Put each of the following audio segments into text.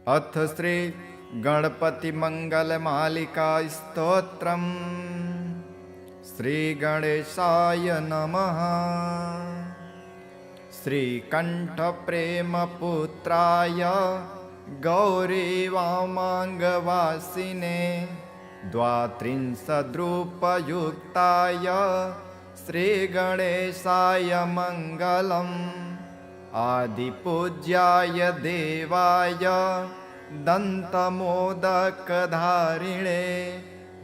अथ श्री गणपति मंगल मालिका स्तोत्रम्। श्री गणेशाय नमः। श्रीकंठ प्रेम पुत्राय गौरी वामांगवासिने द्वात्रिंशद्रूपयुक्ताय श्री गणेशाय मंगलम्। आदिपूज्याय देवाय दन्तमोदकधारिणे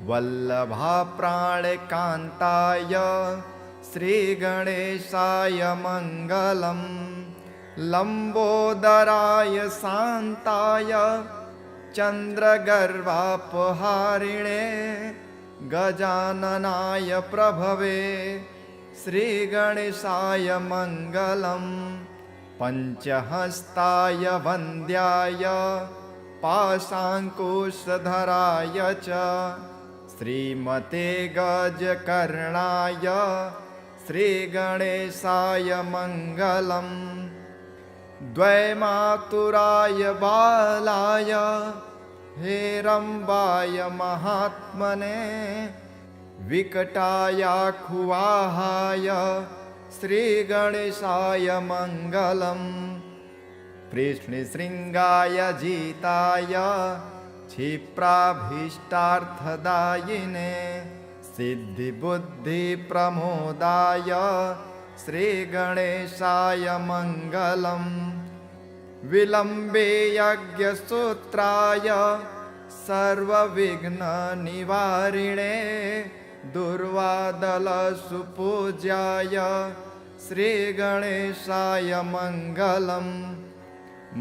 वल्लभाप्राणकान्ताय श्रीगणेशाय मङ्गलम्। लम्बोदराय शान्ताय चन्द्रगर्वापहारिणे गजाननाय प्रभवे श्रीगणेशाय मङ्गलम्। पञ्चहस्ताय वन्द्याय पाशाङ्कुशधराय च श्रीमते गजकर्णाय श्रीगणेशाय मङ्गलम्। द्वैमातुराय बालाय हेरम्बाय महात्मने विकटायाखुवाहाय श्रीगणेशाय मङ्गलम्। कृष्णशृङ्गाय जिताय क्षिप्राभीष्टार्थदायिने सिद्धिबुद्धिप्रमोदाय श्रीगणेशाय मङ्गलम्। विलम्बे यज्ञसूत्राय सर्वविघ्ननिवारिणे दुर्वादलसुपूज्याय श्रीगणेशाय मङ्गलम्।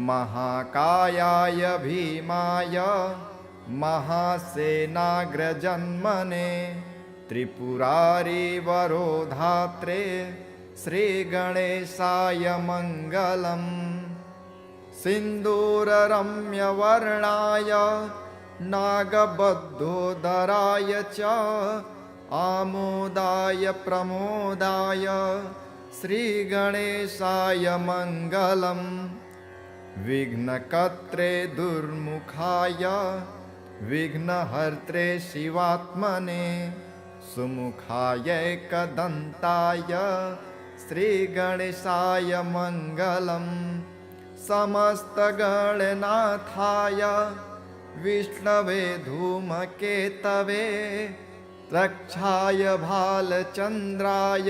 महाकायाय भीमाय महासेनाग्रजन्मने त्रिपुरारिवरोधात्रे श्रीगणेशाय मङ्गलम्। सिन्दूररम्यवर्णाय नागबद्धोदराय च आमोदाय प्रमोदाय श्रीगणेशाय मङ्गलम्। विघ्नकर्त्रे दुर्मुखाय विघ्नहर्त्रे शिवात्मने सुमुखाय एकदन्ताय श्रीगणेशाय मङ्गलम्। समस्तगणनाथाय विष्णवे धूमकेतवे रक्षाय भालचन्द्राय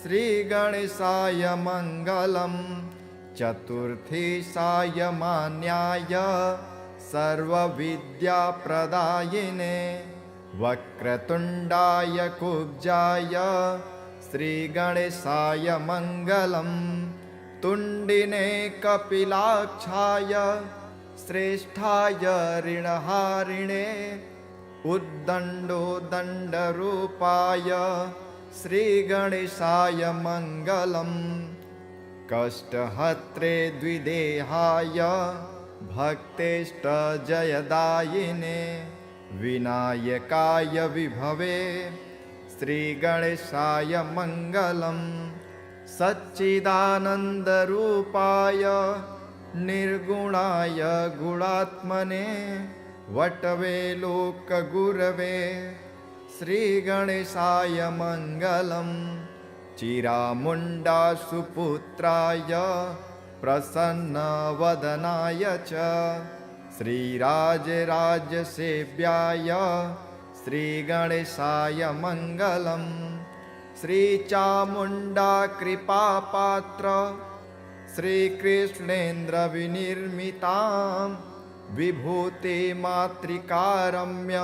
श्रीगणेशाय मङ्गलम्। चतुर्थीशाय मान्याय सर्वविद्याप्रदायिने वक्रतुण्डाय कुब्जाय श्रीगणेशाय मङ्गलम्। तुण्डिने कपिलाक्षाय श्रेष्ठाय ऋणहारिणे उद्दण्डोदण्डरूपाय श्रीगणेशाय मङ्गलम्। कष्टहत्रे द्विदेहाय भक्तेष्टजयदायिने विनायकाय विभवे श्रीगणेशाय मङ्गलम्। सच्चिदानन्दरूपाय निर्गुणाय गुणात्मने वटवे लोकगुरवे श्रीगणेशाय मङ्गलम्। चिरामुण्डासुपुत्राय प्रसन्नवदनाय च श्रीराजराजसेव्याय श्रीगणेशाय मङ्गलम्। श्रीचामुण्डा कृपापात्र श्रीकृष्णेन्द्रविनिर्मितां विभूतिमातृकारम्य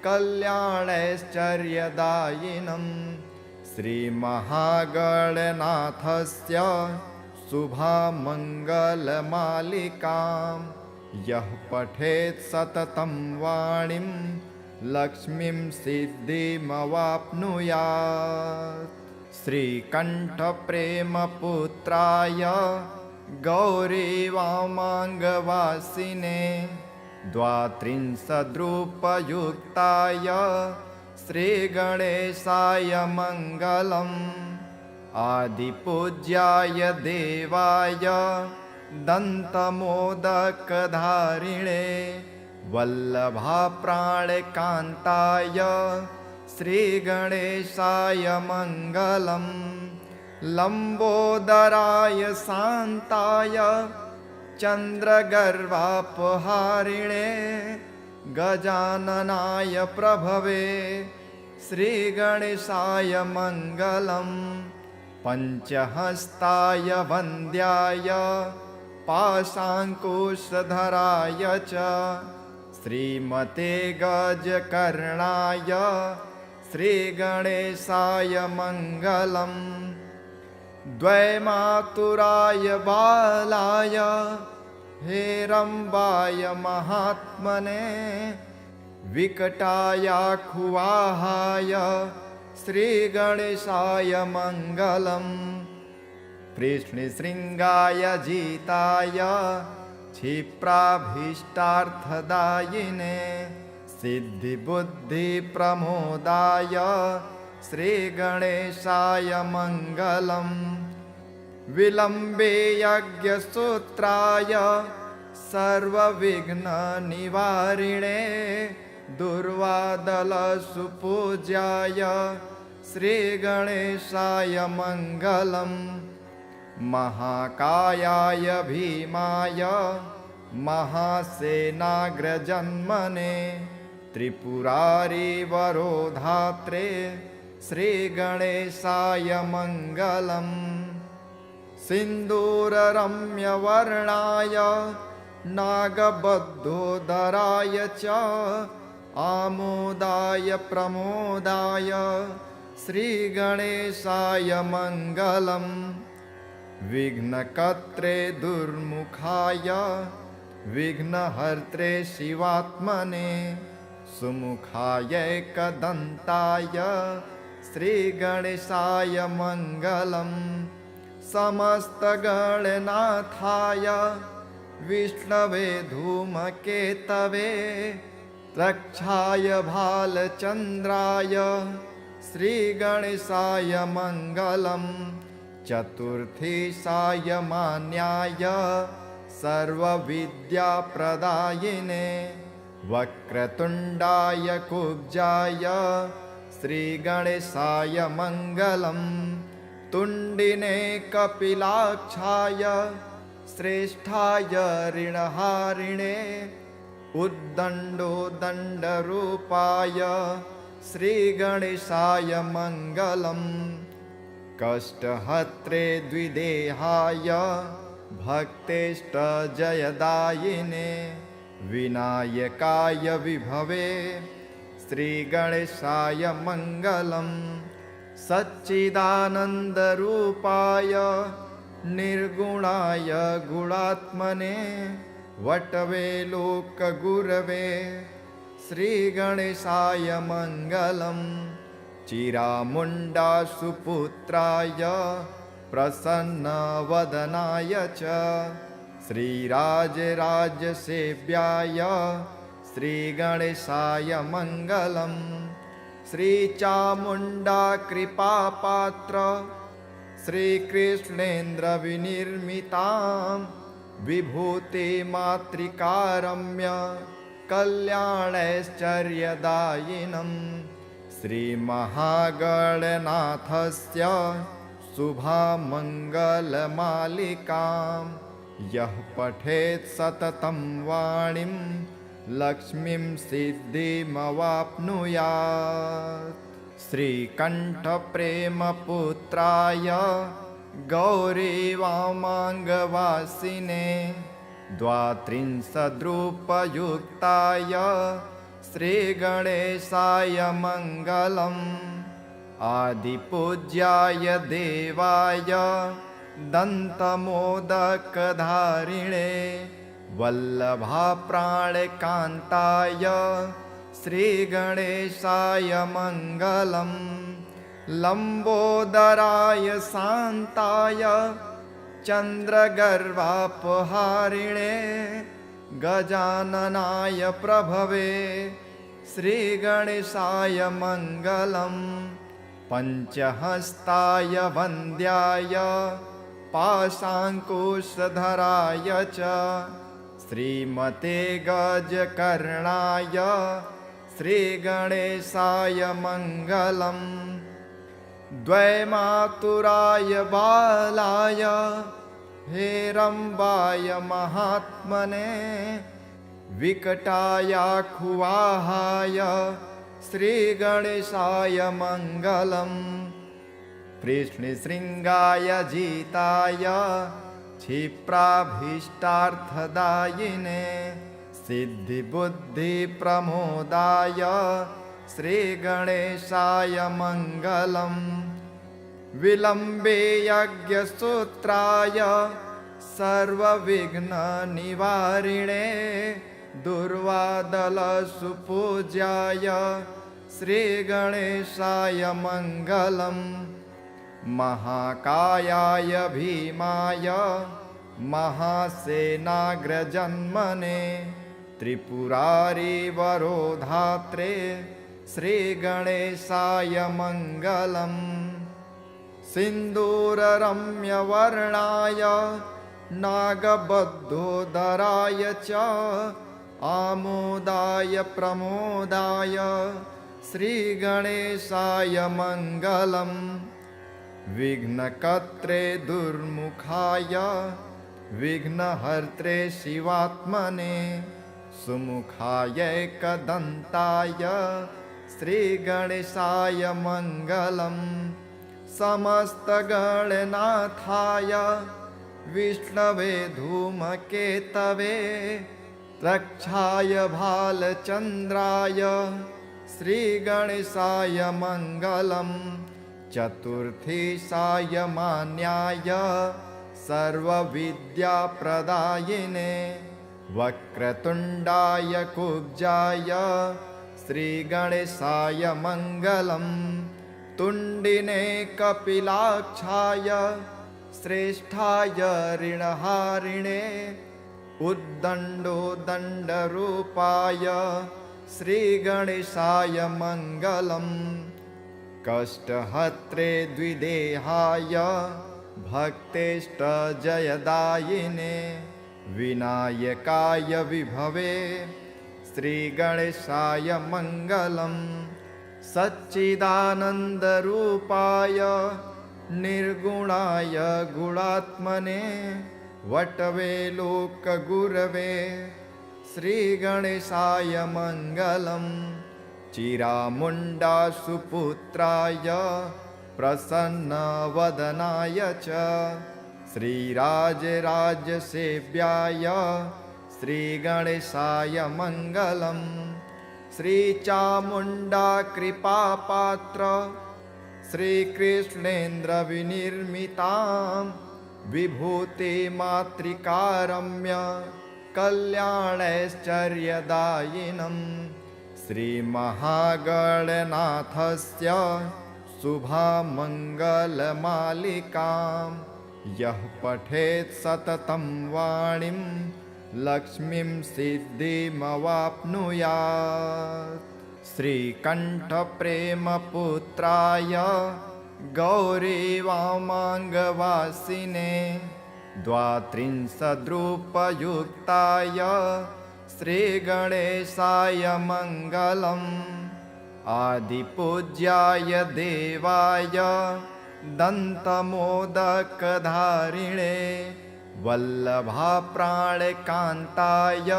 कल्याणैश्चर्यदायिनम् श्रीमहागणनाथस्य शुभामङ्गलमालिकां यः पठेत् सततं वाणीं लक्ष्मीं सिद्धिमवाप्नुयात्। श्रीकण्ठप्रेमपुत्राय गौरी वामांगवासिने द्वात्रिंशद्रूपयुक्ताय श्रीगणेशाय मङ्गलम्। आदिपूज्याय देवाय दन्तमोदकधारिणे वल्लभाप्राणकान्ताय श्रीगणेशाय मङ्गलम् लम्बोदराय शान्ताय चन्द्रगर्वापहारिणे गजाननाय प्रभवे श्रीगणेशाय मङ्गलम् पञ्चहस्ताय वन्द्याय पाशाङ्कुशधराय च श्रीमते गजकर्णाय श्रीगणेशाय मङ्गलम् द्वैमातुराय बालाय हेरम्बाय महात्मने विकटायाखुवाहाय श्रीगणेशाय मङ्गलम् कृष्णशृङ्गाय जिताय क्षिप्राभीष्टार्थदायिने सिद्धिबुद्धिप्रमोदाय श्रीगणेशाय मङ्गलम् विलम्बे यज्ञसूत्राय सर्वविघ्ननिवारिणे दुर्वादलसुपूज्याय श्रीगणेशाय मङ्गलम् महाकायाय भीमाय महासेनाग्रजन्मने त्रिपुरारिवरोधात्रे श्रीगणेशाय मङ्गलम् सिन्दूररम्यवर्णाय नागबद्धोदराय च आमोदाय प्रमोदाय श्रीगणेशाय मङ्गलम् विघ्नकर्त्रे दुर्मुखाय विघ्नहर्त्रे शिवात्मने सुमुखाय एकदन्ताय श्रीगणेशाय मङ्गलम् समस्तगणनाथाय विष्णवे धूमकेतवे रक्षाय भालचन्द्राय श्रीगणेशाय मङ्गलम् चतुर्थी सायमान्याय सर्वविद्याप्रदायिने वक्रतुण्डाय कुब्जाय श्रीगणेशाय मङ्गलम् तुण्डिने कपिलाक्षाय श्रेष्ठाय ऋणहारिणे उद्दण्डोदण्डरूपाय श्रीगणेशाय मङ्गलम् कष्टहत्रे द्विदेहाय भक्तेष्टजयदायिने विनायकाय विभवे श्रीगणेशाय मङ्गलम् सच्चिदानन्दरूपाय निर्गुणाय गुणात्मने वटवे लोकगुरवे श्रीगणेशाय मङ्गलम् चिरामुण्डासुपुत्राय प्रसन्नवदनाय च श्रीराजराजसेव्याय श्रीगणेशाय मङ्गलम् श्रीचामुण्डा कृपापात्र श्रीकृष्णेन्द्रविनिर्मितां विभूतिमातृकारम्य कल्याणैश्चर्यदायिनं श्रीमहागणनाथस्य शुभामङ्गलमालिकां यः पठेत् सततं वाणीं लक्ष्मीं सिद्धिमवाप्नुयात्। श्रीकण्ठप्रेमपुत्राय गौरीवामाङ्गवासिने द्वात्रिंशद्रूपयुक्ताय श्रीगणेशाय मङ्गलम् आदिपूज्याय देवाय दन्तमोदकधारिणे वल्लभाप्राणकान्ताय श्रीगणेशाय मङ्गलम् लम्बोदराय शान्ताय चन्द्रगर्वापहारिणे गजाननाय प्रभवे श्रीगणेशाय मङ्गलम् पञ्चहस्ताय वन्द्याय पाशाङ्कुशधराय च श्रीमते गजकर्णाय श्रीगणेशाय मङ्गलम् द्वैमातुराय बालाय हेरम्बाय महात्मने विकटायाखुवाहाय श्रीगणेशाय मङ्गलम् कृष्णशृङ्गाय जिताय क्षिप्राभीष्टार्थदायिने सिद्धिबुद्धिप्रमोदाय श्रीगणेशाय मङ्गलम् विलम्बे यज्ञसूत्राय सर्वविघ्ननिवारिणे दुर्वादलसुपूज्याय श्रीगणेशाय मङ्गलम् महाकायाय भीमाय महासेनाग्रजन्मने त्रिपुरारिवरोधात्रे श्रीगणेशाय मङ्गलम् सिन्दूररम्यवर्णाय नागबद्धोदराय च आमोदाय प्रमोदाय श्रीगणेशाय मङ्गलम् विघ्नकर्त्रे दुर्मुखाय विघ्नहर्त्रे शिवात्मने सुमुखाय एकदन्ताय श्रीगणेशाय मङ्गलम् समस्तगणनाथाय विष्णवे धूमकेतवे रक्षाय भालचन्द्राय श्रीगणेशाय मङ्गलम् चतुर्थीशाय मान्याय सर्वविद्याप्रदायिने वक्रतुण्डाय कुब्जाय श्रीगणेशाय मङ्गलम् तुण्डिने कपिलाक्षाय श्रेष्ठाय ऋणहारिणे उद्दण्डोदण्डरूपाय श्रीगणेशाय मङ्गलम् कष्टहत्रे द्विदेहाय भक्तेष्टजयदायिने विनायकाय विभवे श्रीगणेशाय मङ्गलम् सच्चिदानन्दरूपाय निर्गुणाय गुणात्मने वटवे लोकगुरवे श्रीगणेशाय मङ्गलम् चिरामुण्डासुपुत्राय प्रसन्नवदनाय च श्रीराजराजसेव्याय श्रीगणेशाय मङ्गलम् श्रीचामुण्डा कृपापात्र श्रीकृष्णेन्द्रविनिर्मितां विभूतिमातृकारम्य कल्याणैश्चर्यदायिनं श्रीमहागणनाथस्य शुभामङ्गलमालिकां यः पठेत् सततं वाणीं लक्ष्मीं सिद्धिमवाप्नुयात्। श्रीकण्ठप्रेमपुत्राय गौरीवामाङ्गवासिने द्वात्रिंशद्रूपयुक्ताय श्रीगणेशाय मङ्गलम् आदिपूज्याय देवाय दन्तमोदकधारिणे वल्लभाप्राणकान्ताय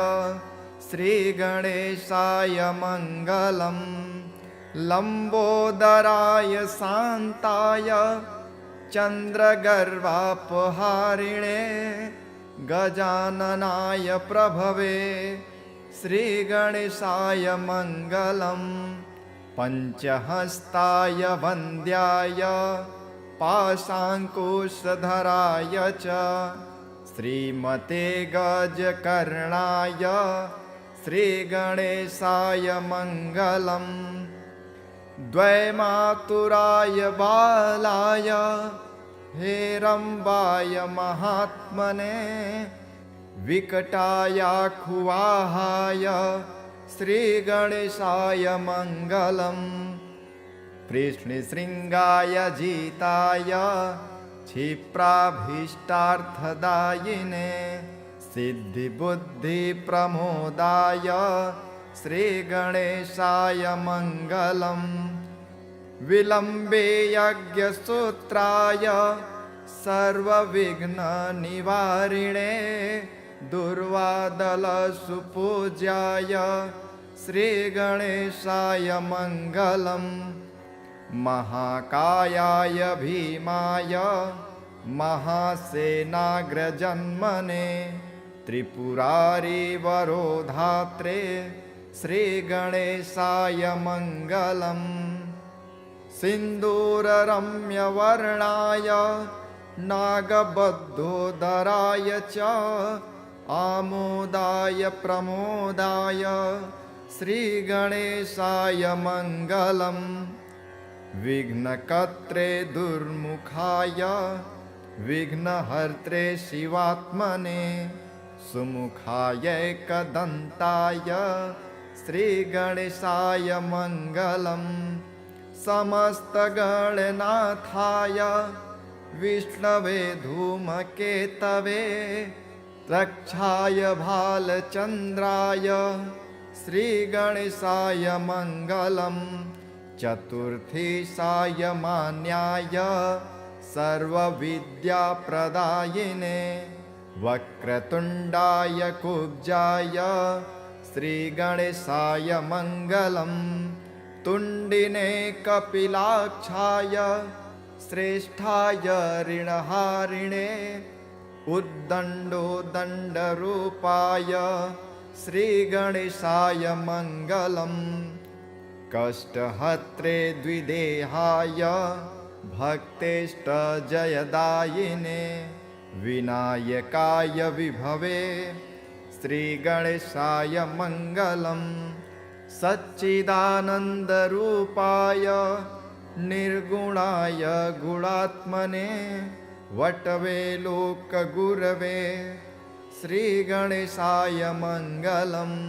श्रीगणेशाय मङ्गलम् लम्बोदराय शान्ताय चन्द्रगर्वापहारिणे गजाननाय प्रभवे श्रीगणेशाय मङ्गलम् पञ्चहस्ताय वन्द्याय पाशाङ्कुशधराय च श्रीमते गजकर्णाय श्रीगणेशाय मङ्गलम् द्वैमातुराय बालाय हेरम्बाय महात्मने विकटायाखुवाहाय श्रीगणेशाय मङ्गलम् कृष्णशृङ्गाय जिताय क्षिप्राभीष्टार्थदायिने सिद्धिबुद्धिप्रमोदाय श्रीगणेशाय मङ्गलम् विलम्बे यज्ञसूत्राय सर्वविघ्ननिवारिणे दुर्वादलसुपूज्याय श्रीगणेशाय मङ्गलम् महाकायाय भीमाय महासेनाग्रजन्मने त्रिपुरारिवरोधात्रे श्रीगणेशाय मङ्गलम् सिन्दूररम्यवर्णाय नागबद्धोदराय च आमोदाय प्रमोदाय श्रीगणेशाय मङ्गलम् विघ्नकर्त्रे दुर्मुखाय विघ्नहर्त्रे शिवात्मने सुमुखाय एकदन्ताय श्रीगणेशाय मङ्गलम् समस्तगणनाथाय विष्णवे धूमकेतवे रक्षाय भालचन्द्राय श्रीगणेशाय मङ्गलम् चतुर्थी सायमान्याय सर्वविद्याप्रदायिने वक्रतुण्डाय कुब्जाय श्रीगणेशाय मङ्गलम् तुण्डिने कपिलाक्षाय श्रेष्ठाय ऋणहारिणे उद्दण्डोदण्डरूपाय श्रीगणेशाय मङ्गलम् कष्टहत्रे द्विदेहाय भक्तेष्टजयदायिने विनायकाय विभवे श्रीगणेशाय मङ्गलम् सच्चिदानन्दरूपाय निर्गुणाय गुणात्मने वटवे लोकगुरवे श्रीगणेशाय मङ्गलम्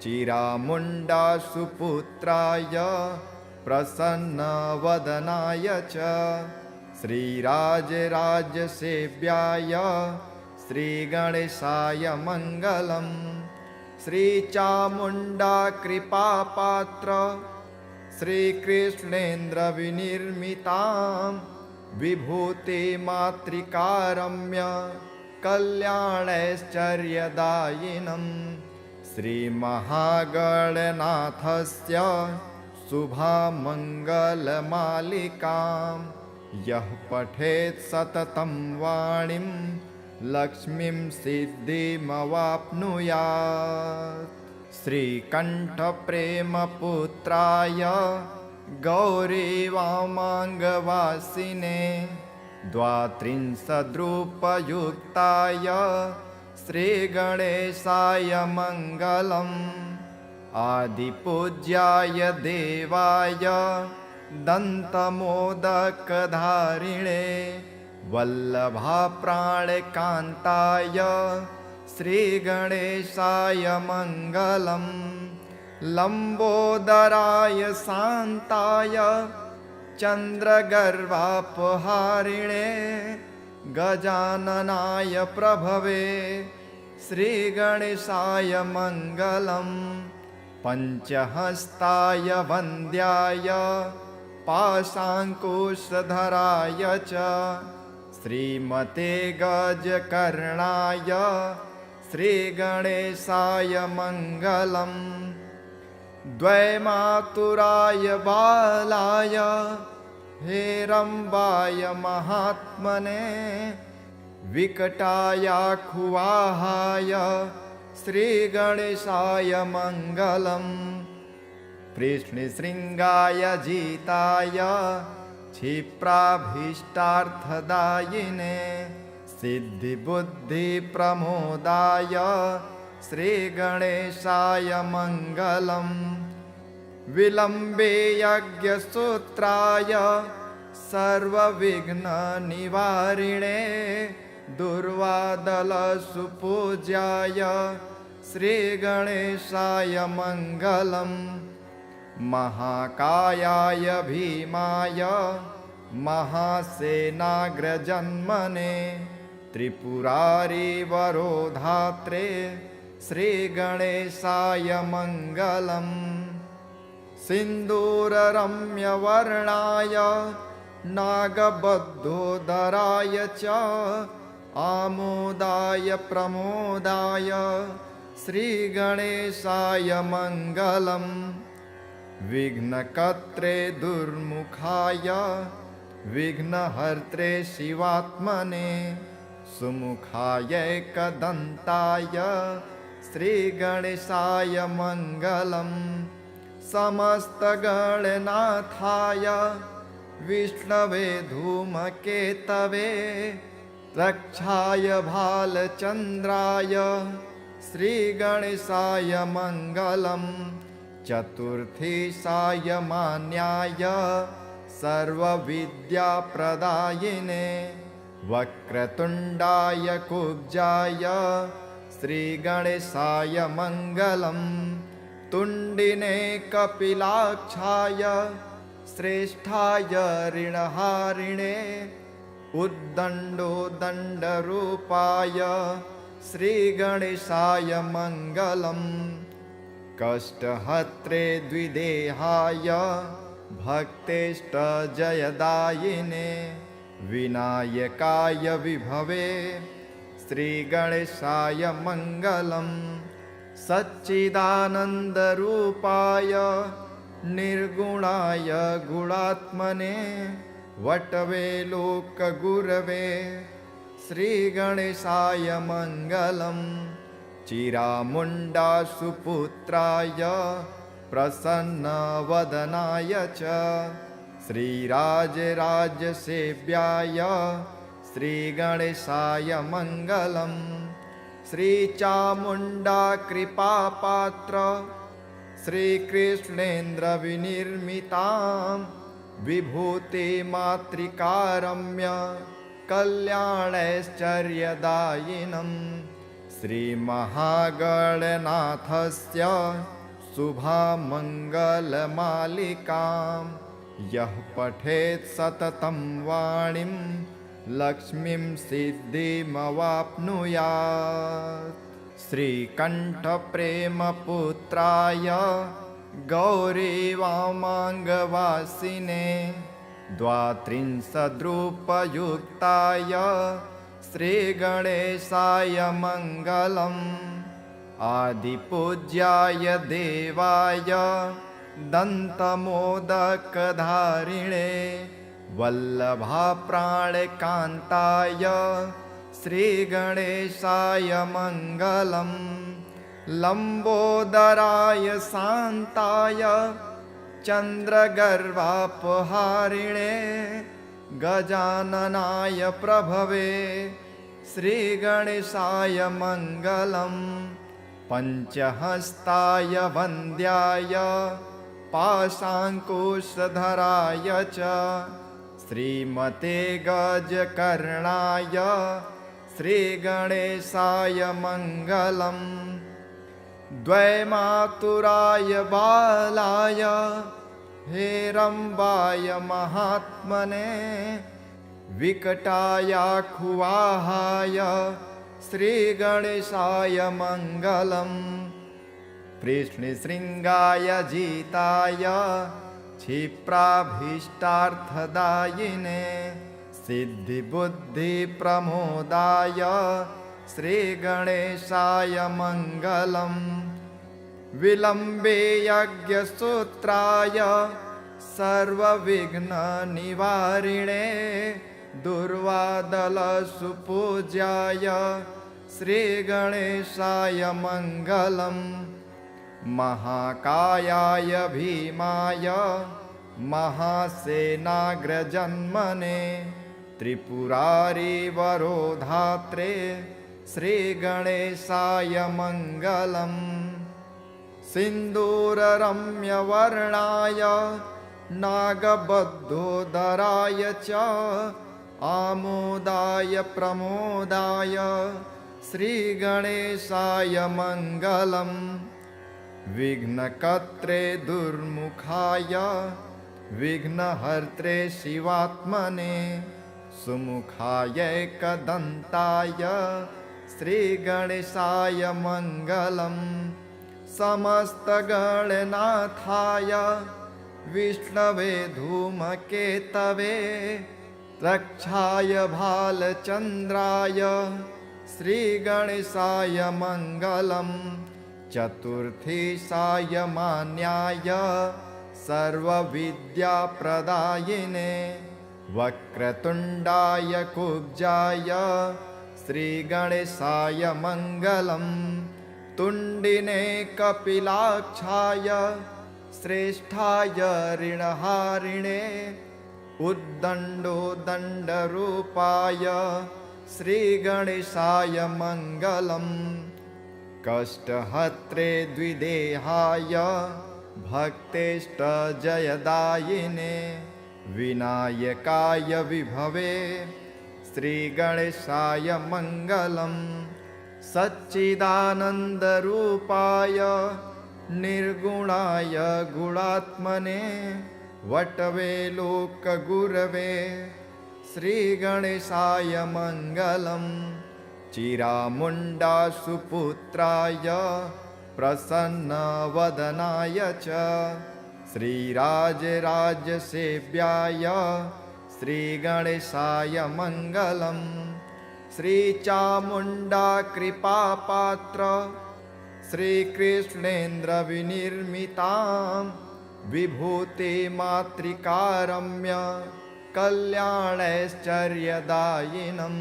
चिरामुण्डासुपुत्राय प्रसन्नवदनाय च श्रीराजराजसेव्याय श्रीगणेशाय मङ्गलम् श्रीचामुण्डा कृपापात्र श्रीकृष्णेन्द्रविनिर्मितां विभूतिमातृकारम्य कल्याणैश्चर्यदायिनम् श्रीमहागणनाथस्य शुभामङ्गलमालिकां यः पठेत् सततं वाणीं लक्ष्मीं सिद्धिमवाप्नुयात् श्रीकण्ठप्रेमपुत्राय गौरीवामाङ्गवासिने द्वात्रिंशद्रूपयुक्ताय श्रीगणेशाय मङ्गलम् आदिपूज्याय देवाय दन्तमोदकधारिणे वल्लभाप्राणकान्ताय श्रीगणेशाय मङ्गलम् लम्बोदराय शान्ताय चन्द्रगर्वापहारिणे गजाननाय प्रभवे श्रीगणेशाय मङ्गलम् पञ्चहस्ताय वन्द्याय पाशाङ्कुशधराय च श्रीमते गजकर्णाय श्रीगणेशाय मङ्गलम् द्वैमातुराय बालाय हेरम्बाय महात्मने विकटायाखुवाहाय श्रीगणेशाय मङ्गलम् कृष्णशृङ्गाय जिताय क्षिप्राभीष्टार्थदायिने सिद्धिबुद्धिप्रमोदाय श्रीगणेशाय मङ्गलम् विलम्बे यज्ञसूत्राय सर्वविघ्ननिवारिणे दुर्वादलसुपूज्याय श्रीगणेशाय मङ्गलम् महाकायाय भीमाय महासेनाग्रजन्मने त्रिपुरारी वरोधात्रे श्रीगणेशाय मङ्गलम् सिन्दूररम्यवर्णाय नागबद्धोदराय च आमोदाय प्रमोदाय श्रीगणेशाय मङ्गलम् विघ्नकर्त्रे दुर्मुखाय विघ्नहर्त्रे शिवात्मने सुमुखाय एकदन्ताय श्रीगणेशाय मङ्गलम् समस्तगणनाथाय विष्णवे धूमकेतवे रक्षाय भालचन्द्राय श्रीगणेशाय मङ्गलम् चतुर्थी सायमान्याय सर्वविद्याप्रदायिने वक्रतुण्डाय कुब्जाय श्रीगणेशाय मङ्गलम् तुण्डिने कपिलाक्षाय श्रेष्ठाय ऋणहारिणे उद्दण्डोदण्डरूपाय श्रीगणेशाय मङ्गलम् कष्टहत्रे द्विदेहाय भक्तेष्टजयदायिने विनायकाय विभवे श्रीगणेशाय मङ्गलम् सच्चिदानन्दरूपाय निर्गुणाय गुणात्मने वटवे लोकगुरवे श्रीगणेशाय मङ्गलम् चिरामुण्डा सुपुत्राय प्रसन्नवदनाय च श्रीराजराजसेव्याय श्रीगणेशाय मङ्गलम् श्रीचामुण्डा कृपापात्र श्रीकृष्णेन्द्रविनिर्मितां विभूतिमातृकारम्य कल्याणैश्चर्यदायिनं श्रीमहागणनाथस्य शुभामङ्गलमालिकां यः पठेत् सततं वाणीं लक्ष्मीं सिद्धिमवाप्नुयात् श्रीकण्ठप्रेमपुत्राय गौरीवामाङ्गवासिने द्वात्रिंशद्रूपयुक्ताय श्रीगणेशाय मङ्गलम् आदिपूज्याय देवाय दन्तमोदकधारिणे वल्लभाप्राणकान्ताय श्रीगणेशाय मङ्गलम् लम्बोदराय शान्ताय चन्द्रगर्वापहारिणे गजाननाय प्रभवे श्रीगणेशाय मङ्गलम् पञ्चहस्ताय वन्द्याय पाशाङ्कुशधराय च श्रीमते गजकर्णाय श्रीगणेशाय मङ्गलम् द्वैमातुराय बालाय हेरम्बाय महात्मने विकटायाखुवाहाय श्रीगणेशाय मङ्गलम् कृष्णशृङ्गाय जिताय क्षिप्राभीष्टार्थदायिने सिद्धिबुद्धिप्रमोदाय श्रीगणेशाय मङ्गलम् विलम्बे यज्ञसूत्राय सर्वविघ्ननिवारिणे दुर्वादलसुपूज्याय श्रीगणेशाय मङ्गलम् महाकायाय भीमाय महासेनाग्रजन्मने त्रिपुरारी वरोधात्रे श्रीगणेशाय मङ्गलम् सिन्दूररम्यवर्णाय नागबद्धोदराय च आमोदाय प्रमोदाय श्रीगणेशाय मङ्गलम् विघ्नकर्त्रे दुर्मुखाय विघ्नहर्त्रे शिवात्मने सुमुखायैकदन्ताय श्रीगणेशाय मङ्गलम् समस्तगणनाथाय विष्णवे धूमकेतवे रक्षाय भालचन्द्राय श्रीगणेशाय मङ्गलम् चतुर्थी सायमान्याय सर्वविद्याप्रदायिने वक्रतुण्डाय कुब्जाय श्रीगणेशाय मङ्गलम् तुण्डिने कपिलाक्षाय श्रेष्ठाय ऋणहारिणे उद्दण्डोदण्डरूपाय श्रीगणेशाय मङ्गलम् कष्टहत्रे द्विदेहाय भक्तेष्टजयदायिने विनायकाय विभवे श्रीगणेशाय मङ्गलम् सच्चिदानन्दरूपाय निर्गुणाय गुणात्मने वटवे लोकगुरवे श्रीगणेशाय मङ्गलम् चिरामुण्डासुपुत्राय प्रसन्नवदनाय च श्रीराजराजसेव्याय श्रीगणेशाय मङ्गलम् श्रीचामुण्डा कृपापात्र श्रीकृष्णेन्द्रविनिर्मितां विभूतिमातृकारम्य कल्याणैश्चर्यदायिनं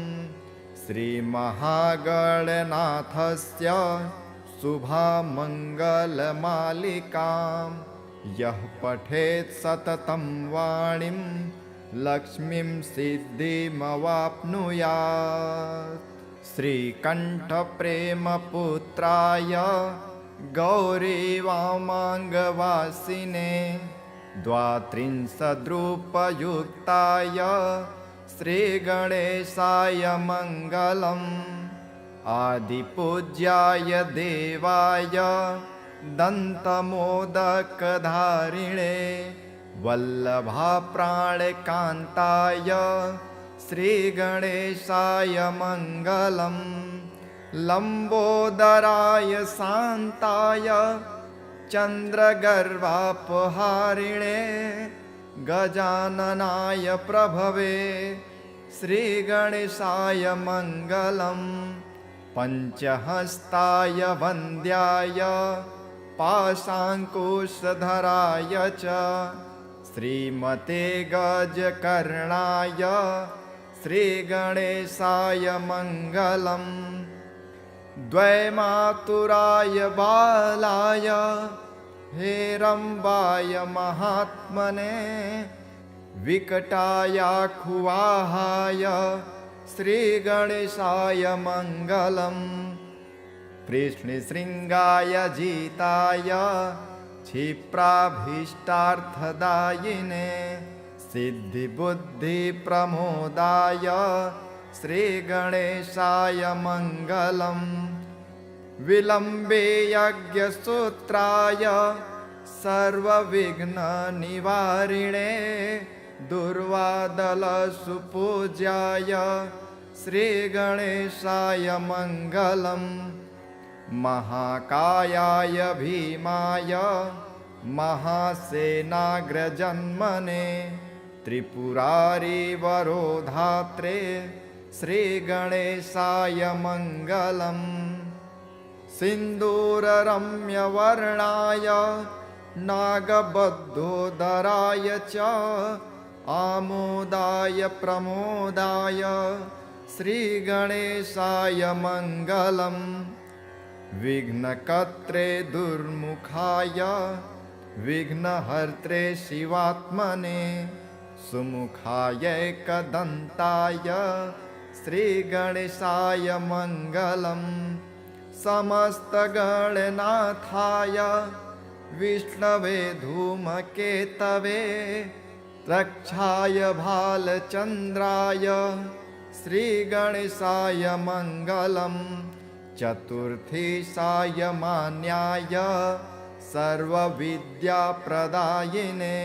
श्रीमहागणनाथस्य शुभामङ्गलमालिकां यः पठेत् सततं वाणीं लक्ष्मीं सिद्धिमवाप्नुयात् श्रीकण्ठप्रेमपुत्राय गौरीवामाङ्गवासिने द्वात्रिंशद्रूपयुक्ताय श्रीगणेशाय मङ्गलम् आदिपूज्याय देवाय दन्तमोदकधारिणे वल्लभाप्राणकान्ताय श्रीगणेशाय मङ्गलम् लम्बोदराय शान्ताय चन्द्रगर्वापहारिणे गजाननाय प्रभवे श्रीगणेशाय मङ्गलम् पञ्चहस्ताय वन्द्याय पाशाङ्कुशधराय च श्रीमते गजकर्णाय श्रीगणेशाय मङ्गलम् द्वैमातुराय बालाय हेरम्बाय महात्मने विकटायाखुवाहाय श्रीगणेशाय मङ्गलम् कृष्णशृङ्गाय जिताय क्षिप्राभीष्टार्थदायिने सिद्धिबुद्धिप्रमोदाय श्रीगणेशाय मङ्गलम् विलम्बे यज्ञसूत्राय सर्वविघ्ननिवारिणे दुर्वादलसुपूज्याय श्रीगणेशाय मङ्गलम् महाकायाय भीमाय महासेनाग्रजन्मने त्रिपुरारिवरोधात्रे श्रीगणेशाय मङ्गलम् सिन्दूररम्यवर्णाय नागबद्धोदराय च आमोदाय प्रमोदाय श्रीगणेशाय मङ्गलम् विघ्नकर्त्रे दुर्मुखाय विघ्नहर्त्रे शिवात्मने सुमुखायैकदन्ताय श्रीगणेशाय मङ्गलम् समस्तगणनाथाय विष्णवे धूमकेतवे रक्षाय भालचन्द्राय श्रीगणेशाय मङ्गलम् चतुर्थी सायमान्याय सर्वविद्याप्रदायिने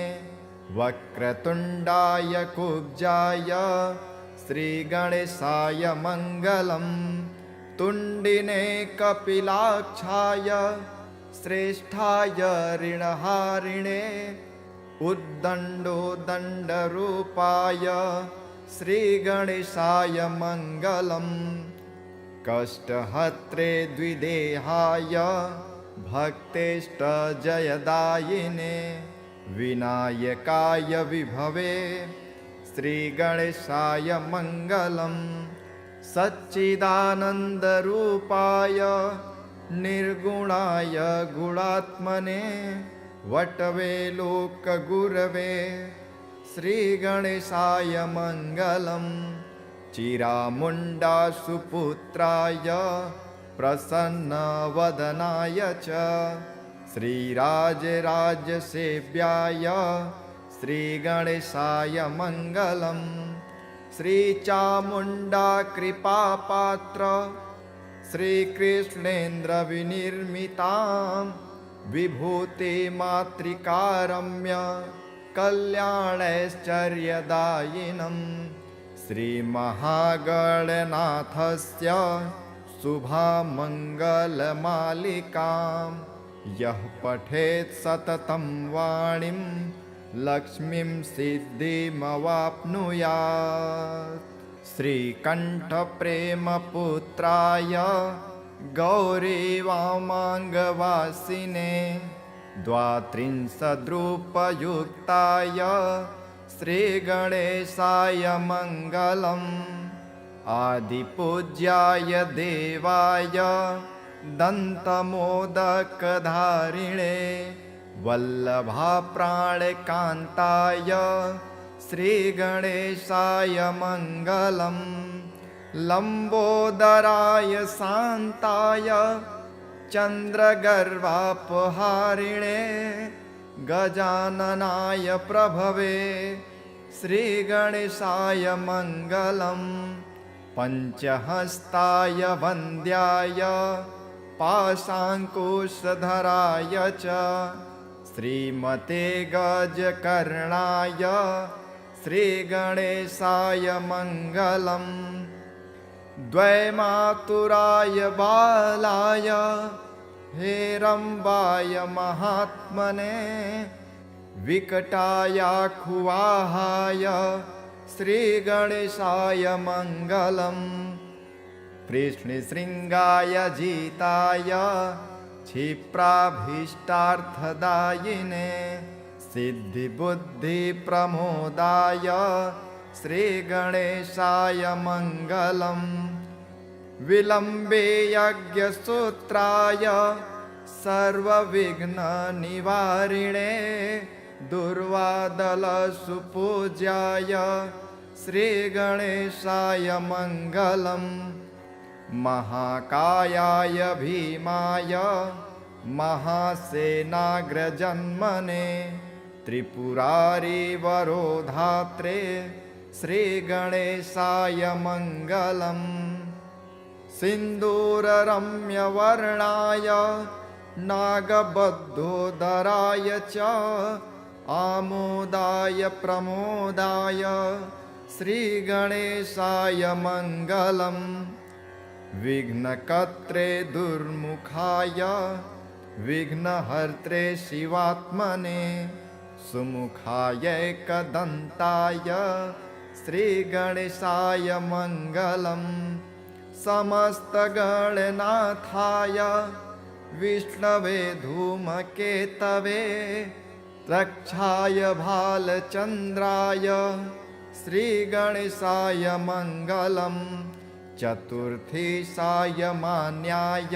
वक्रतुण्डाय कुब्जाय श्रीगणेशाय मङ्गलम् तुण्डिने कपिलाक्षाय श्रेष्ठाय ऋणहारिणे उद्दण्डोदण्डरूपाय श्रीगणेशाय मङ्गलम् कष्टहत्रे द्विदेहाय भक्तेष्टजयदायिने विनायकाय विभवे श्रीगणेशाय मङ्गलम् सच्चिदानन्दरूपाय निर्गुणाय गुणात्मने वटवे लोकगुरवे श्रीगणेशाय मङ्गलम् चिरामुण्डासुपुत्राय प्रसन्नवदनाय च श्रीराजराजसेव्याय श्रीगणेशाय मङ्गलम् श्रीचामुण्डा कृपापात्र श्रीकृष्णेन्द्रविनिर्मितां विभूतिमातृकारम्य कल्याणैश्चर्यदायिनं श्रीमहागणनाथस्य शुभामङ्गलमालिकां यः पठेत् सततं वाणीं लक्ष्मीं सिद्धिमवाप्नुयात् श्रीकण्ठप्रेमपुत्राय गौरीवामाङ्गवासिने द्वात्रिंशद्रूपयुक्ताय श्रीगणेशाय मङ्गलम् आदिपूज्याय देवाय दन्तमोदकधारिणे वल्लभाप्राणकान्ताय श्रीगणेशाय मङ्गलम् लम्बोदराय शान्ताय चन्द्रगर्वापहारिणे गजाननाय प्रभवे श्रीगणेशाय मङ्गलम् पञ्चहस्ताय वन्द्याय पाशाङ्कुशधराय च श्रीमते गजकर्णाय श्रीगणेशाय मङ्गलम् द्वैमातुराय बालाय हेरम्बाय महात्मने विकटायाखुवाहाय श्रीगणेशाय मङ्गलम् कृष्णशृङ्गाय जिताय क्षिप्राभीष्टार्थदायिने सिद्धिबुद्धिप्रमोदाय श्रीगणेशाय मङ्गलम् विलम्बे यज्ञसूत्राय सर्वविघ्ननिवारिणे दुर्वादलसुपूज्याय श्रीगणेशाय मङ्गलम् महाकायाय भीमाय महासेनाग्रजन्मने त्रिपुरारिवरोधात्रे श्रीगणेशाय मङ्गलम् सिन्दूररम्यवर्णाय नागबद्धोदराय च आमोदाय प्रमोदाय श्रीगणेशाय मङ्गलम् विघ्नकर्त्रे दुर्मुखाय विघ्नहर्त्रे शिवात्मने सुमुखाय एकदन्ताय श्रीगणेशाय मङ्गलम् समस्तगणनाथाय विष्णवे धूमकेतवे रक्षाय भालचन्द्राय श्रीगणेशाय मङ्गलम् चतुर्थी सायमान्याय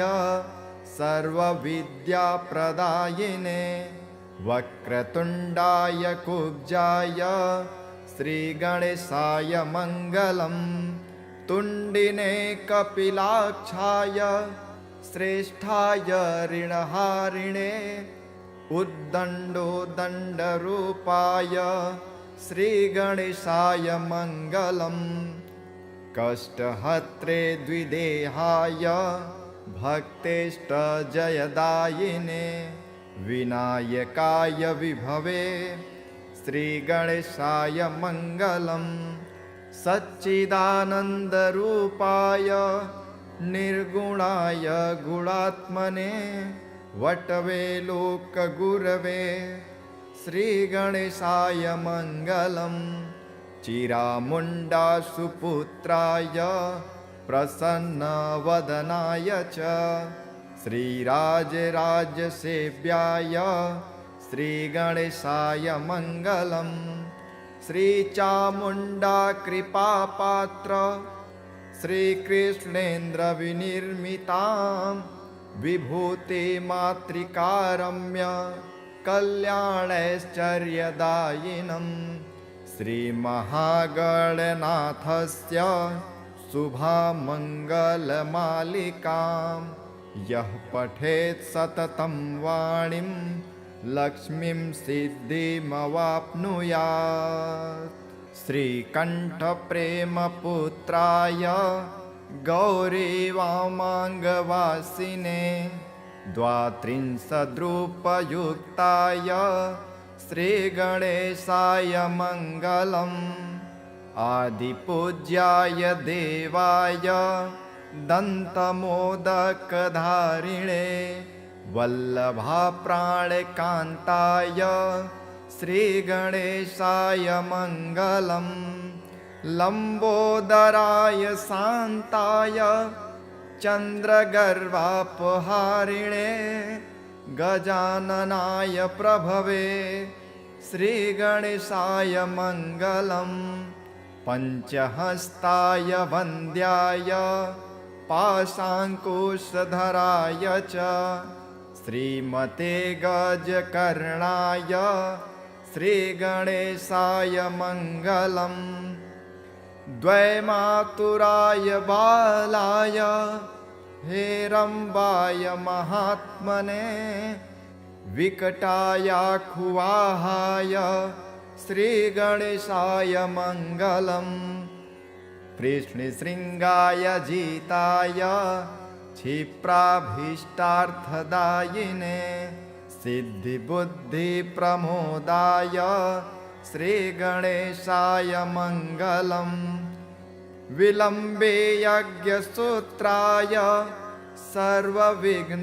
सर्वविद्याप्रदायिने वक्रतुण्डाय कुब्जाय श्रीगणेशाय मङ्गलम् तुण्डिने कपिलाक्षाय श्रेष्ठाय ऋणहारिणे उद्दण्डोदण्डरूपाय श्रीगणेशाय मङ्गलम् कष्टहत्रे द्विदेहाय भक्तेष्टजयदायिने विनायकाय विभवे श्रीगणेशाय मङ्गलम् सच्चिदानन्दरूपाय निर्गुणाय गुणात्मने वटवे लोकगुरवे श्रीगणेशाय मङ्गलम् चिरामुण्डासुपुत्राय प्रसन्नवदनाय च श्रीराजराजसेव्याय श्रीगणेशाय मङ्गलम् श्रीचामुण्डा कृपापात्र श्रीकृष्णेन्द्रविनिर्मितां विभूतिमातृकारम्य कल्याणैश्चर्यदायिनं श्रीमहागणनाथस्य शुभामङ्गलमालिकां यः पठेत् सततं वाणीं लक्ष्मीं सिद्धिमवाप्नुयात्। श्रीकण्ठप्रेमपुत्राय गौरीवामाङ्गवासिने द्वात्रिंशद्रूपयुक्ताय श्रीगणेशाय मङ्गलम् आदिपूज्याय देवाय दन्तमोदकधारिणे वल्लभाप्राणकान्ताय श्रीगणेशाय मङ्गलम् लम्बोदराय शान्ताय चन्द्रगर्वापहारिणे गजाननाय प्रभवे श्रीगणेशाय मङ्गलम् पञ्चहस्ताय वन्द्याय पाशाङ्कुशधराय च श्रीमते गजकर्णाय श्रीगणेशाय मङ्गलम् द्वैमातुराय बालाय हेरम्बाय महात्मने विकटायाखुवाहाय श्रीगणेशाय मङ्गलम् कृष्णशृङ्गाय जिताय क्षिप्राभीष्टार्थदायिने सिद्धिबुद्धिप्रमोदाय श्रीगणेशाय मङ्गलम् विलम्बे यज्ञसूत्राय सर्वविघ्ननिवारिणे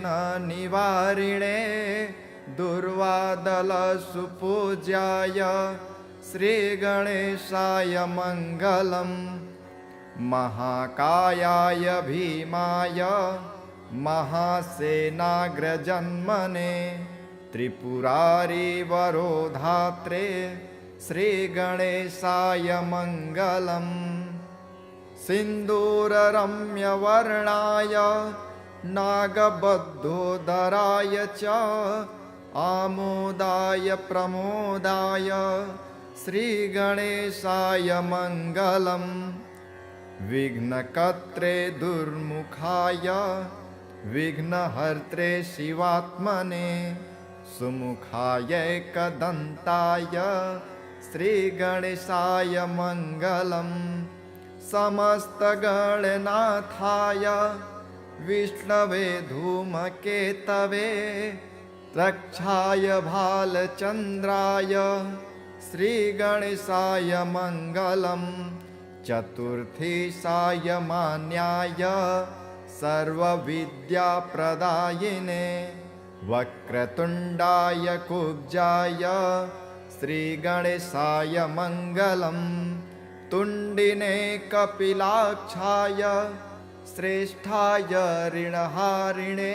दुर्वादलसुपूज्याय श्रीगणेशाय मङ्गलम् महाकायाय भीमाय महासेनाग्रजन्मने त्रिपुरारिवरोधात्रे श्रीगणेशाय मङ्गलम् सिन्दूररम्यवर्णाय नागबद्धोदराय च आमोदाय प्रमोदाय श्रीगणेशाय मङ्गलम् विघ्नकर्त्रे दुर्मुखाय विघ्नहर्त्रे शिवात्मने सुमुखाय एकदन्ताय श्रीगणेशाय मङ्गलम् समस्तगणनाथाय विष्णवे धूमकेतवे रक्षाय भालचन्द्राय श्रीगणेशाय मङ्गलम् चतुर्थी सायमान्याय सर्वविद्याप्रदायिने वक्रतुण्डाय कुब्जाय श्रीगणेशाय मङ्गलम् तुण्डिने कपिलाक्षाय श्रेष्ठाय ऋणहारिणे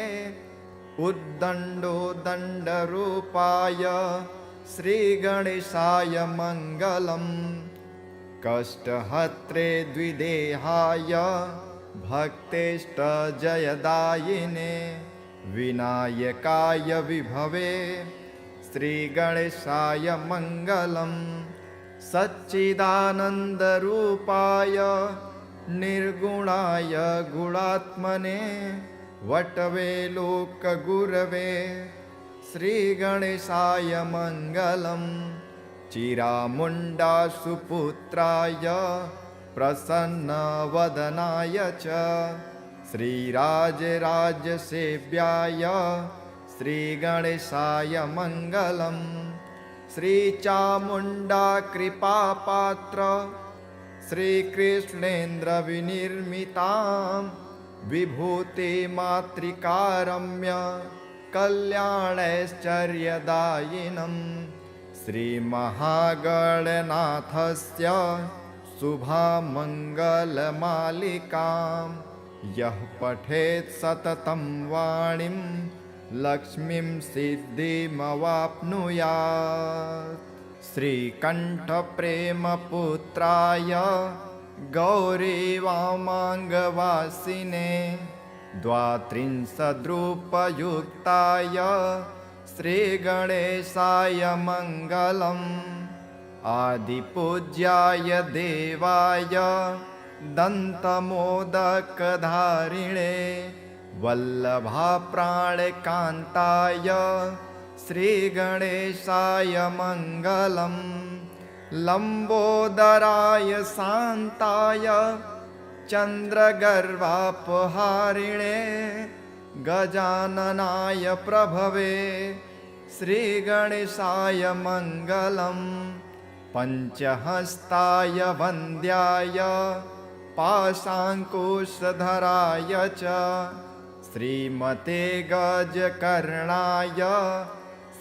उद्दण्डोदण्डरूपाय श्रीगणेशाय मङ्गलम् कष्टहत्रे द्विदेहाय भक्तेष्टजयदायिने विनायकाय विभवे श्रीगणेशाय मङ्गलम् सच्चिदानन्दरूपाय निर्गुणाय गुणात्मने वटवे लोकगुरवे श्रीगणेशाय मङ्गलम् चिरामुण्डासुपुत्राय प्रसन्नवदनाय च श्रीराजराजसेव्याय श्रीगणेशाय मङ्गलम् श्रीचामुण्डा कृपापात्र श्रीकृष्णेन्द्रविनिर्मितां विभूतिमातृकारम्य कल्याणैश्चर्यदायिनं श्रीमहागणनाथस्य शुभामङ्गलमालिकां यः पठेत् सततं वाणीं लक्ष्मीं सिद्धिमवाप्नुयात्। श्रीकण्ठप्रेमपुत्राय गौरीवामाङ्गवासिने द्वात्रिंशद्रूपयुक्ताय श्रीगणेशाय मङ्गलम्। आदिपूज्याय देवाय दन्तमोदकधारिणे वल्लभाप्राणकान्ताय श्रीगणेशाय मङ्गलम्। लम्बोदराय शान्ताय चन्द्रगर्वापहारिणे गजाननाय प्रभवे श्रीगणेशाय मङ्गलम्। पञ्चहस्ताय वन्द्याय पाशाङ्कुशधराय च श्रीमते गजकर्णाय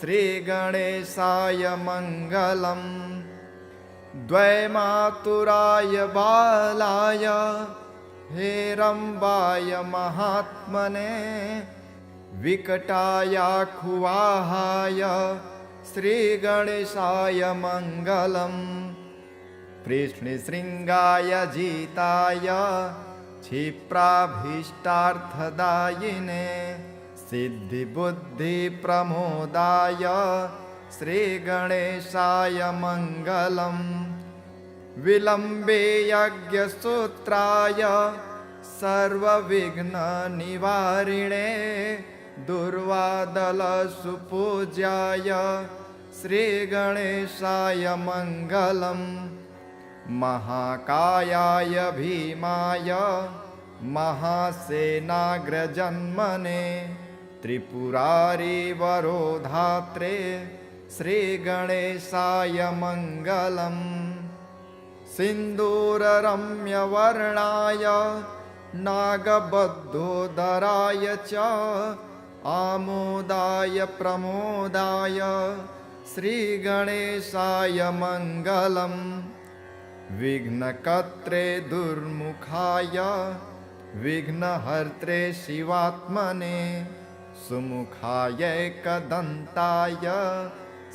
श्रीगणेशाय मङ्गलम्। द्वैमातुराय बालाय हेरम्बाय महात्मने विकटायाखुवाहाय श्रीगणेशाय मङ्गलम्। कृष्णशृङ्गाय जिताय क्षिप्राभीष्टार्थदायिने सिद्धिबुद्धिप्रमोदाय श्रीगणेशाय मङ्गलम्। विलम्बे यज्ञसूत्राय सर्वविघ्ननिवारिणे दुर्वादलसुपूज्याय श्रीगणेशाय मङ्गलम्। महाकायाय भीमाय महासेनाग्रजन्मने त्रिपुरारिवरोधात्रे श्रीगणेशाय मङ्गलम्। सिन्दूररम्यवर्णाय नागबद्धोदराय च आमोदाय प्रमोदाय श्रीगणेशाय मङ्गलम्। विघ्नकर्त्रे दुर्मुखाय विघ्नहर्त्रे शिवात्मने सुमुखायैकदन्ताय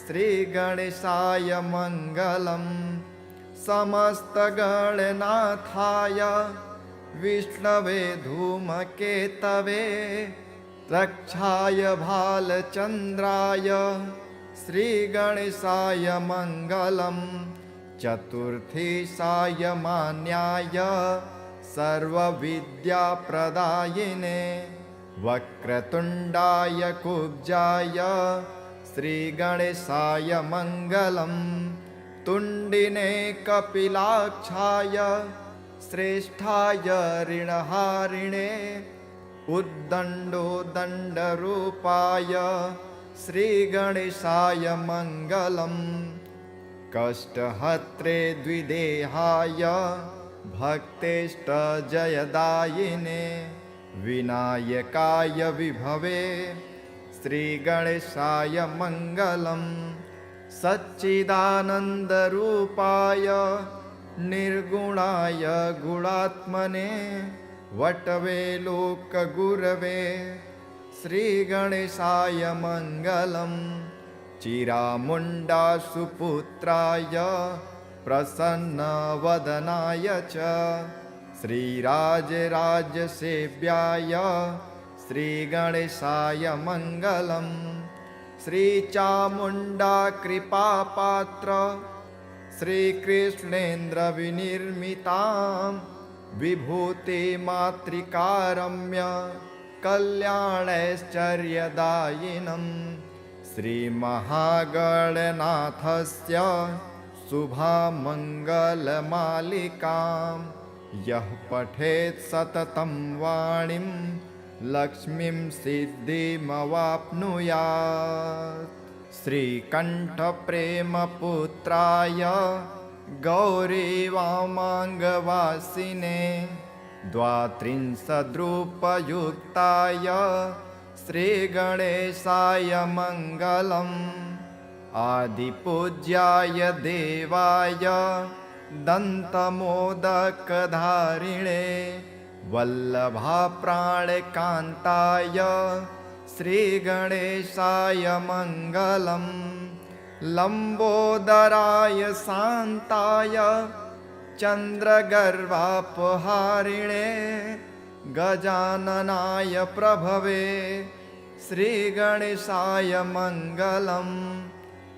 श्रीगणेशाय मङ्गलम्। समस्तगणनाथाय विष्णवे धूमकेतवे रक्षाय भालचन्द्राय श्रीगणेशाय मङ्गलम्। चतुर्थीशाय मान्याय सर्वविद्याप्रदायिने वक्रतुण्डाय कुब्जाय श्रीगणेशाय मङ्गलम्। तुण्डिने कपिलाक्षाय श्रेष्ठाय ऋणहारिणे उद्दण्डोदण्डरूपाय श्रीगणेशाय मङ्गलम्। कष्टहत्रे द्विदेहाय भक्तेष्टजयदायिने विनायकाय विभवे श्रीगणेशाय मङ्गलम्। सच्चिदानन्दरूपाय निर्गुणाय गुणात्मने वटवे लोकगुरवे श्रीगणेशाय मङ्गलम्। चिरामुण्डा सुपुत्राय प्रसन्नवदनाय च श्रीराजराजसेव्याय श्रीगणेशाय मङ्गलम्। श्रीचामुण्डा कृपापात्र श्रीकृष्णेन्द्रविनिर्मितां विभूतिमातृकारम्य कल्याणैश्चर्यदायिनं श्रीमहागणनाथस्य शुभामङ्गलमालिकां यः पठेत् सततं वाणीं लक्ष्मीं सिद्धिमवाप्नुयात्। श्रीकण्ठप्रेमपुत्राय गौरीवामाङ्गवासिने 32 श्रीगणेशाय मङ्गलम् आदिपूज्याय देवाय दन्तमोदकधारिणे वल्लभाप्राणकान्ताय श्रीगणेशाय मङ्गलम् लम्बोदराय शान्ताय चन्द्रगर्वापहारिणे गजाननाय प्रभवे श्रीगणेशाय मङ्गलम्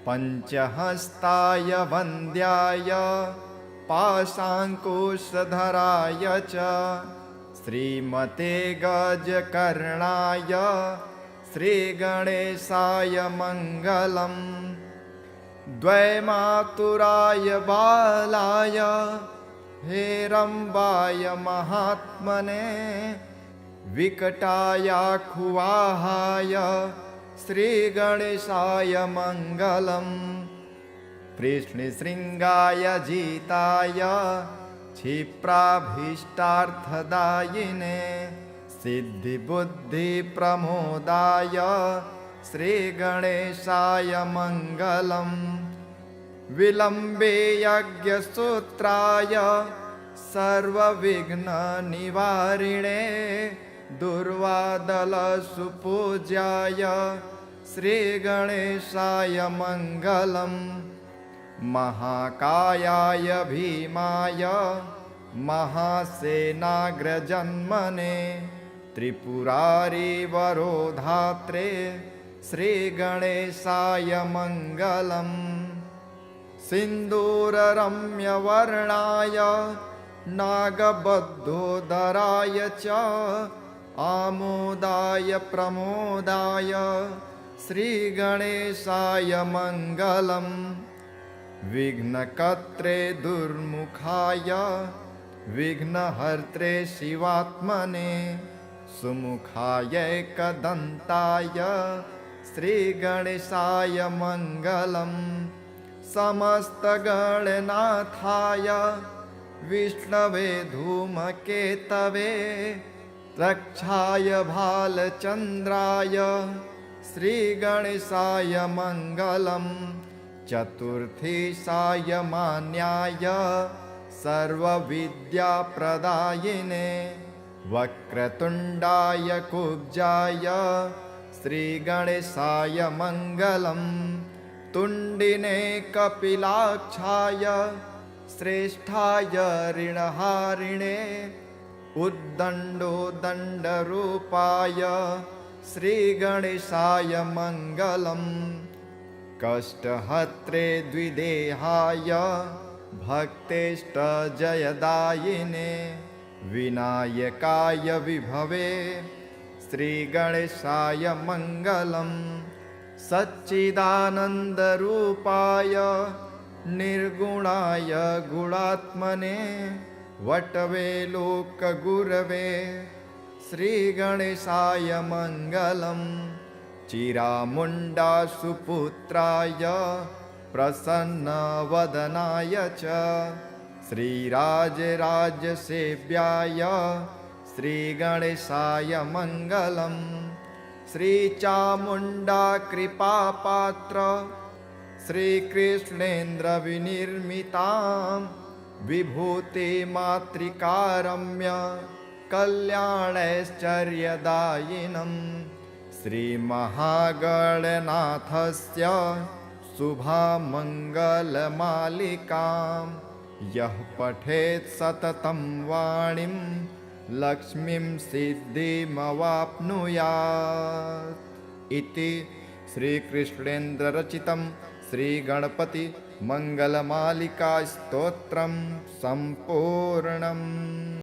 पञ्चहस्ताय वन्द्याय पाशाङ्कुशधराय च श्रीमते गजकर्णाय श्रीगणेशाय मङ्गलम् द्वैमातुराय बालाय हेरम्बाय महात्मने विकटायाखुवाहाय श्रीगणेशाय मङ्गलम् कृष्णशृङ्गाय जिताय क्षिप्राभीष्टार्थदायिने सिद्धिबुद्धिप्रमोदाय श्रीगणेशाय मङ्गलम् विलम्बे यज्ञसूत्राय सर्वविघ्ननिवारिणे दुर्वादलसुपूज्याय श्रीगणेशाय मङ्गलम् महाकायाय भीमाय महासेनाग्रजन्मने त्रिपुरारिवरोधात्रे श्रीगणेशाय मङ्गलम् सिन्दूररम्यवर्णाय नागबद्धोदराय च आमोदाय प्रमोदाय श्रीगणेशाय मङ्गलम् विघ्नकर्त्रे दुर्मुखाय विघ्नहर्त्रे शिवात्मने सुमुखाय एकदन्ताय श्रीगणेशाय मङ्गलम् समस्तगणनाथाय विष्णवे धूमकेतवे रक्षाय भालचन्द्राय श्रीगणेशाय मङ्गलम् चतुर्थी सायमान्याय सर्वविद्याप्रदायिने वक्रतुण्डाय कुब्जाय श्रीगणेशाय मङ्गलम् तुण्डिने कपिलाक्षाय श्रेष्ठाय ऋणहारिणे उद्दण्डोदण्डरूपाय श्रीगणेशाय मङ्गलम् कष्टहत्रे द्विदेहाय भक्तेष्टजयदायिने विनायकाय विभवे श्रीगणेशाय मङ्गलम् सच्चिदानन्दरूपाय निर्गुणाय गुणात्मने वटवे लोकगुरवे श्रीगणेशाय मङ्गलम् चिरामुण्डासुपुत्राय प्रसन्नवदनाय च श्रीराजराजसेव्याय श्रीगणेशाय मङ्गलम् श्रीचामुण्डा कृपापात्र श्रीकृष्णेन्द्रविनिर्मितां विभूतिमातृकारम्य कल्याणैश्चर्यदायिनं श्रीमहागणनाथस्य शुभामङ्गलमालिकां यः पठेत् सततं वाणीं लक्ष्मीं सिद्धिमवाप्नुयात् इति श्रीकृष्णेन्द्ररचितं श्रीगणपति मङ्गलमालिका स्तोत्रं सम्पूर्णम्।